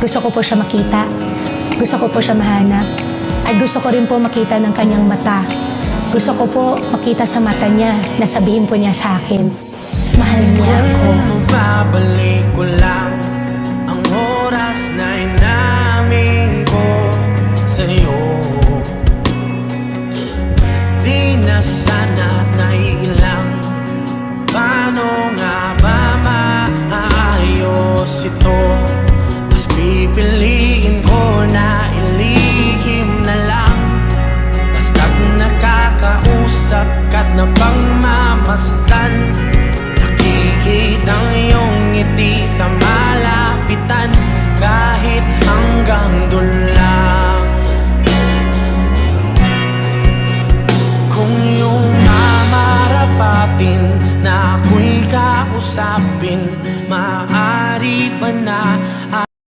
Gusto ko po siya makita. Gusto ko po siya mahanap. At gusto ko rin po makita ng kanyang mata. Gusto ko po makita sa mata niya na sabihin po niya sa akin, mahal niya ako. Kung mababalik ko lang ang oras na inamin ko sa'yo, di na sana naiilang. Paano nga ba maayos ito? Mas pipiliin ko na ilihim na lang. Basta't nakakausap ka't napangmamastan, nakikitang iyong ngiti sa malapitan.